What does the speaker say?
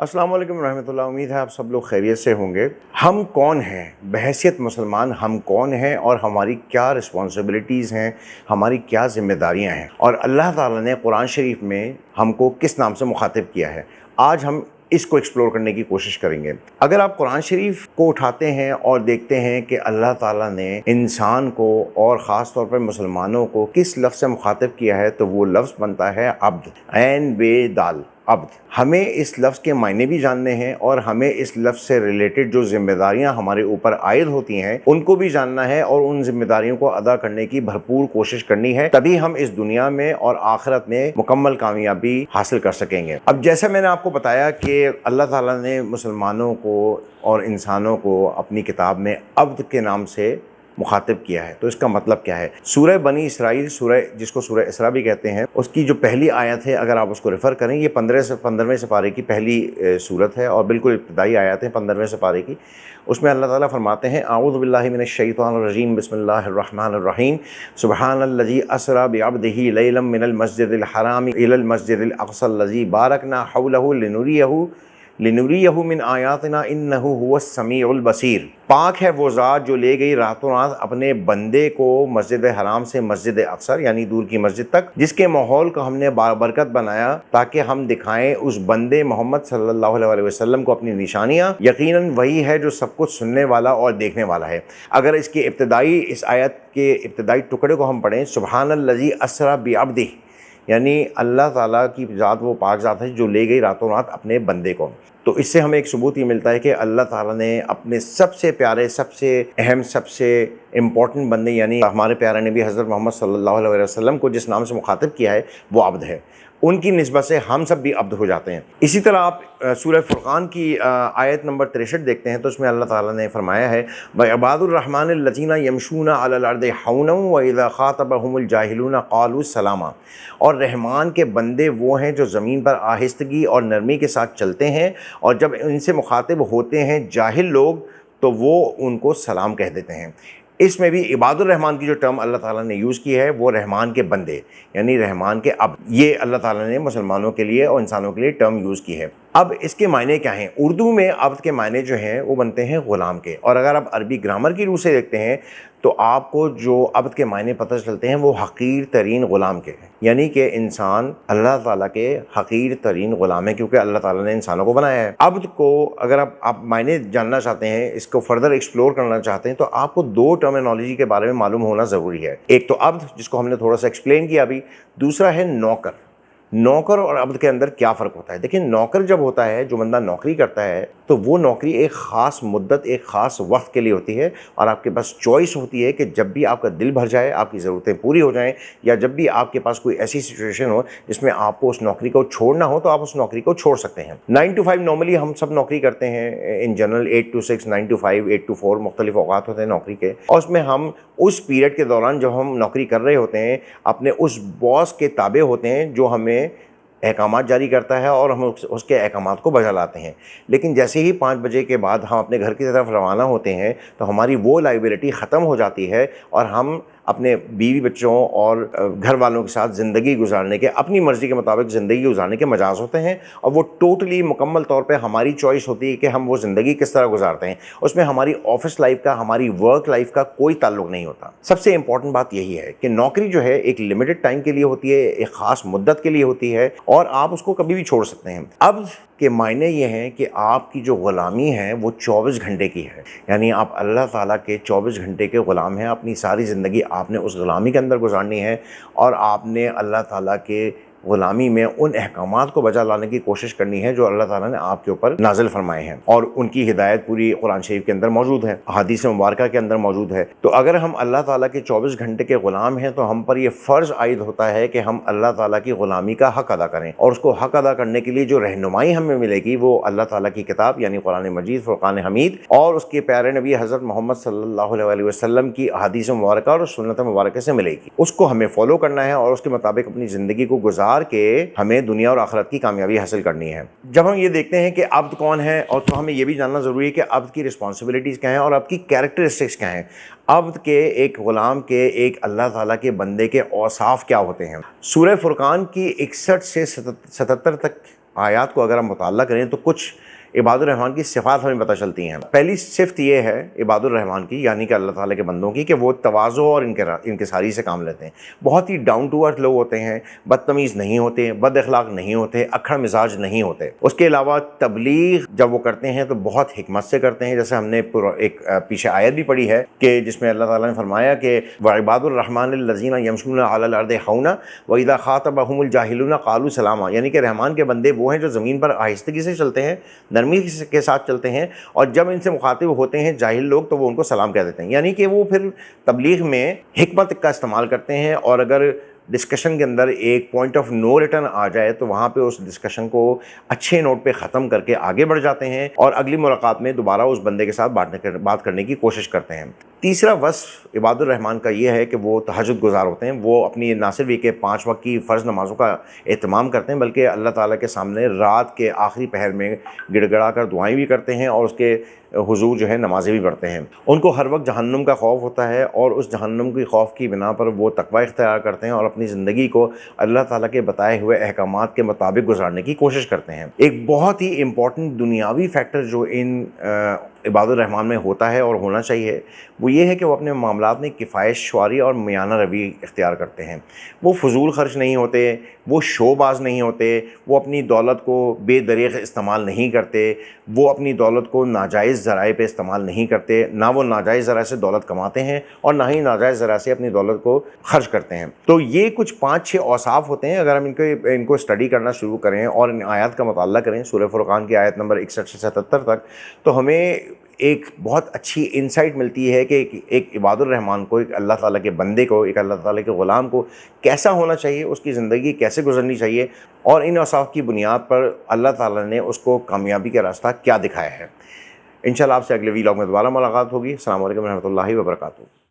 अस्सलाम वालेकुम रहमतुल्लाह। उम्मीद है आप सब लोग खैरियत से होंगे। हम कौन हैं, बहैसियत मुसलमान हम कौन हैं और हमारी क्या रिस्पॉन्सिबिलिटीज़ हैं, हमारी क्या ज़िम्मेदारियां हैं, और अल्लाह ताला ने कुरान शरीफ में हमको किस नाम से मुखातिब किया है, आज हम इसको एक्सप्लोर करने की कोशिश करेंगे। अगर आप कुरान शरीफ को उठाते हैं और देखते हैं कि अल्लाह ताला ने इंसान को और ख़ास तौर पर मुसलमानों को किस लफ्ज़ से मुखातिब किया है, तो वो लफ्ज़ बनता है अब्द, ऐन बे दाल, अब्द। हमें इस लफ्ज़ के मायने भी जानने हैं और हमें इस लफ्ज़ से रिलेटेड जो ज़िम्मेदारियां हमारे ऊपर आयद होती हैं उनको भी जानना है और उन ज़िम्मेदारियों को अदा करने की भरपूर कोशिश करनी है, तभी हम इस दुनिया में और आखिरत में मुकम्मल कामयाबी हासिल कर सकेंगे। अब जैसे मैंने आपको बताया कि अल्लाह ताला ने मुसलमानों को और इंसानों को अपनी किताब में अब्द के नाम से मुखातिब किया है, तो इसका मतलब क्या है। सूरह बनी इसराइल, सूरह जिसको सूरह इसरा भी कहते हैं, उसकी जो पहली आयत है, अगर आप उसको रेफ़र करें, ये 15वें सिपारे की पहली सूरत है और बिल्कुल इब्तिदाई आयत है 15वें सिपारे की। उसमें अल्लाह ताला फरमाते हैं, आऊज़ु बिल्लाहि मिनश शैतानिर रजीम, बिस्मिल्लाहिर रहमानिर रहीम, सुब्हानल्लज़ी अस्रा बिअब्दिही लैलन मिनल मस्जिदिल हराम इलल मस्जिदिल अक़सल्लज़ी बारकना हौलहु लिनुरियहु मिन आयातिना इन्नहु हुवस समीउल बसीर। पाक है वो ज़ात जो ले गई रातों रात अपने बंदे को मस्जिद हराम से मस्जिद अक्सर यानी दूर की मस्जिद तक, जिसके माहौल को हमने बाबरकत बनाया ताकि हम दिखाएं उस बंदे मोहम्मद सल्लल्लाहु अलैहि वसल्लम को अपनी निशानियाँ। यकीनन वही है जो सब कुछ सुनने वाला और देखने वाला है। अगर इसकी इब्तिदाई, इस आयत के इब्तिदाई टुकड़े को हम पढ़ें, सुब्हानल्लज़ी अस्रा बिअब्दिही, यानी अल्लाह ताला की ज़ात वो पाक ज़ात है जो ले गई रातों रात अपने बंदे को। तो इससे हमें एक सबूत ये मिलता है कि अल्लाह ताला ने अपने सबसे प्यारे, सबसे अहम, सबसे इम्पॉर्टेंट बंदे यानी हमारे प्यारे नबी हज़रत मोहम्मद सल्लल्लाहु अलैहि वसल्लम को जिस नाम से मुखातिब किया है वो अब्द है। उनकी निस्बत से हम सब भी अब्द हो जाते हैं। इसी तरह आप सूरह फुरक़ान की आयत नंबर 63 देखते हैं, तो उसमें अल्लाह ताला ने फरमाया है, व इबादुर रहमानिल लज़ीना यमशूना अलल अर्दि हौनन व इज़ा ख़ातबहुमुल जाहिलूना क़ालू सलामा। और रहमान के बंदे वो हैं जो ज़मीन पर आहिस्तगी और नरमी के साथ चलते हैं, और जब इनसे मुखातिब होते हैं जाहिल लोग तो वो उनको सलाम कह देते हैं। इसमें भी इबादुर रहमान की जो टर्म अल्लाह ताला ने यूज़ की है वो रहमान के बंदे यानी रहमान के अब्द, ये अल्लाह ताला ने मुसलमानों के लिए और इंसानों के लिए टर्म यूज़ की है। अब इसके मायने क्या हैं? उर्दू में अब्द के मायने जो हैं वो बनते हैं ग़ुलाम के, और अगर आप अरबी ग्रामर की रूह से देखते हैं तो आपको जो अब्द के मायने पता चलते हैं वो हक़ीर तरीन ग़ुलाम के, यानी कि इंसान अल्लाह ताला के हक़ीर तरीन ग़ुलाम है, क्योंकि अल्लाह ताला ने इंसानों को बनाया है। अब्द को अगर आप मायने जानना चाहते हैं, इसको फर्दर एक्सप्लोर करना चाहते हैं, तो आपको दो टर्मिनोलॉजी के बारे में मालूम होना ज़रूरी है। एक तो अब्द, जिसको हमने थोड़ा सा एक्सप्लेन किया अभी, दूसरा है नौकर। नौकर और अब्द के अंदर क्या फ़र्क होता है? देखिए, नौकर जब होता है, जो बंदा नौकरी करता है, तो वो नौकरी एक ख़ास मुद्दत, एक ख़ास वक्त के लिए होती है, और आपके पास चॉइस होती है कि जब भी आपका दिल भर जाए, आपकी ज़रूरतें पूरी हो जाएं, या जब भी आपके पास कोई ऐसी सिचुएशन हो जिसमें आपको उस नौकरी को छोड़ना हो, तो आप उस नौकरी को छोड़ सकते हैं। 9 to 5 नॉर्मली हम सब नौकरी करते हैं in general, 8 to 6, 9 to 5, 8 to 4 मुख्तलिफ औक़ात होते हैं नौकरी के, और उसमें हम उस पीरियड के दौरान जब हम नौकरी कर रहे होते हैं अपने उस बॉस के ताबे होते हैं जो हमें अहकामात जारी करता है, और हम उसके अहकामात को बजा लाते हैं। लेकिन जैसे ही 5 बजे के बाद हम अपने घर की तरफ रवाना होते हैं तो हमारी वो लाइबिलिटी ख़त्म हो जाती है, और हम अपने बीवी बच्चों और घर वालों के साथ ज़िंदगी गुजारने के, अपनी मर्ज़ी के मुताबिक ज़िंदगी गुजारने के मजाज होते हैं, और वो टोटली मुकम्मल तौर पे हमारी चॉइस होती है कि हम वो ज़िंदगी किस तरह गुजारते हैं। उसमें हमारी ऑफिस लाइफ का, हमारी वर्क लाइफ का कोई ताल्लुक़ नहीं होता। सबसे इम्पॉर्टेंट बात यही है कि नौकरी जो है एक लिमिटेड टाइम के लिए होती है, एक ख़ास मुद्दत के लिए होती है, और आप उसको कभी भी छोड़ सकते हैं। अब के मायने ये हैं कि आपकी जो ग़ुलामी है वो 24 घंटे की है, यानी आप अल्लाह ताला के 24 घंटे के ग़ुलाम हैं। अपनी सारी ज़िंदगी आपने उस ग़ुलामी के अंदर गुजारनी है, और आपने अल्लाह ताला के ग़ुलामी में उन अहकामात को बजा लाने की कोशिश करनी है जो अल्लाह ताला ने आपके ऊपर नाज़िल फरमाए हैं, और उनकी हिदायत पूरी कुरान शरीफ के अंदर मौजूद है, हदीस मुबारका के अंदर मौजूद है। तो अगर हम अल्लाह ताला के 24 घंटे के ग़ुलाम हैं तो हम पर यह फ़र्ज़ आयद होता है कि हम अल्लाह ताला की ग़ुलामी का हक़ अदा करें, और उसको हक़ अदा करने के लिए जो रहनुमाई हमें मिलेगी वो अल्लाह ताला की किताब यानी कुरान मजीद, फ़ुरक़ान हमीद, और उसके प्यारे नबी हज़रत मोहम्मद सल्लल्लाहु अलैहि वसल्लम की हदीस मुबारका और सुन्नत मुबारका से मिलेगी। उसको हमें फ़ॉलो करना है, और उसके मुताबिक अपनी ज़िंदगी को गुजार के हमें दुनिया और आखिरत की कामयाबी हासिल करनी है। जब हम ये देखते हैं कि अब्द कौन है, और तो हमें ये भी जानना ज़रूरी है कि अब्द की रिस्पॉन्सिबिलिटीज़ क्या हैं और अब्द की कैरेक्टरिस्टिक्स क्या हैं। अब्द के, एक ग़ुलाम के, एक अल्लाह ताला के बंदे के औसाफ क्या होते हैं। सूरह फुरक़ान की 61 से 77 तक آیات کو اگر ہم مطالعہ کریں تو کچھ عباد الرحمن کی صفات ہمیں پتہ چلتی ہیں۔ پہلی صفت یہ ہے عباد الرحمن کی، یعنی کہ اللہ تعالیٰ کے بندوں کی، کہ وہ تواضع اور انکساری سے کام لیتے ہیں۔ بہت ہی ڈاؤن ٹو ارتھ لوگ ہوتے ہیں، بدتمیز نہیں ہوتے، بد اخلاق نہیں ہوتے، اکھڑ مزاج نہیں ہوتے۔ اس کے علاوہ تبلیغ جب وہ کرتے ہیں تو بہت حکمت سے کرتے ہیں، جیسے ہم نے ایک پیچھے آیت بھی پڑھی ہے کہ جس میں اللہ تعالیٰ نے فرمایا کہ وعباد الرحمن الذین یمشون علی الارض ہونا واذا خاطبهم الجاہلون قالوا سلاما، یعنی کہ رحمان کے بندے وہ ہیں جو زمین پر آہستگی سے چلتے ہیں، نرمی کے ساتھ چلتے ہیں، اور جب ان سے مخاطب ہوتے ہیں جاہل لوگ تو وہ ان کو سلام کہہ دیتے ہیں۔ یعنی کہ وہ پھر تبلیغ میں حکمت کا استعمال کرتے ہیں، اور اگر ڈسکشن کے اندر ایک پوائنٹ آف نو ریٹرن آ جائے تو وہاں پہ اس ڈسکشن کو اچھے نوٹ پہ ختم کر کے آگے بڑھ جاتے ہیں، اور اگلی ملاقات میں دوبارہ اس بندے کے ساتھ بات کرنے کی کوشش کرتے ہیں۔ تیسرا وصف عباد الرحمن کا یہ ہے کہ وہ تہجد گزار ہوتے ہیں۔ وہ اپنی نہ صرف یہ کہ 5 وقت کی فرض نمازوں کا اہتمام کرتے ہیں، بلکہ اللہ تعالیٰ کے سامنے رات کے آخری پہر میں گڑ گڑا کر دعائیں بھی کرتے ہیں، اور اس کے حضور جو ہے نمازیں بھی پڑھتے ہیں۔ ان کو ہر وقت جہنم کا خوف ہوتا ہے، اور اس جہنم کی خوف کی بنا پر وہ تقوی اختیار کرتے ہیں اور اپنی زندگی کو اللہ تعالیٰ کے بتائے ہوئے احکامات کے مطابق گزارنے کی کوشش کرتے ہیں۔ ایک بہت ہی امپورٹنٹ دنیاوی فیکٹر جو ان عباد الرحمن میں ہوتا ہے اور ہونا چاہیے، وہ یہ ہے کہ وہ اپنے معاملات میں کفایت شعاری اور میانہ روی اختیار کرتے ہیں۔ وہ فضول خرچ نہیں ہوتے، وہ شو باز نہیں ہوتے، وہ اپنی دولت کو بے دریغ استعمال نہیں کرتے، وہ اپنی دولت کو ناجائز ذرائع پہ استعمال نہیں کرتے، نہ وہ ناجائز ذرائع سے دولت کماتے ہیں اور نہ ہی ناجائز ذرائع سے اپنی دولت کو خرچ کرتے ہیں۔ تو یہ کچھ 5-6 اوصاف ہوتے ہیں۔ اگر ہم ان کو اسٹڈی کرنا شروع کریں اور ان آیات کا مطالعہ کریں سورہ فرقان کی آیت نمبر 61 سے 77 تک، تو ہمیں ایک بہت اچھی انسائٹ ملتی ہے کہ ایک عباد الرحمن کو، ایک اللہ تعالیٰ کے بندے کو، ایک اللہ تعالیٰ کے غلام کو کیسا ہونا چاہیے، اس کی زندگی کیسے گزرنی چاہیے، اور ان اوصاف کی بنیاد پر اللہ تعالیٰ نے اس کو کامیابی کا راستہ کیا دکھایا ہے۔ انشاءاللہ آپ سے اگلے ویلاگ میں دوبارہ ملاقات ہوگی۔ السلام علیکم ورحمۃ اللہ وبرکاتہ۔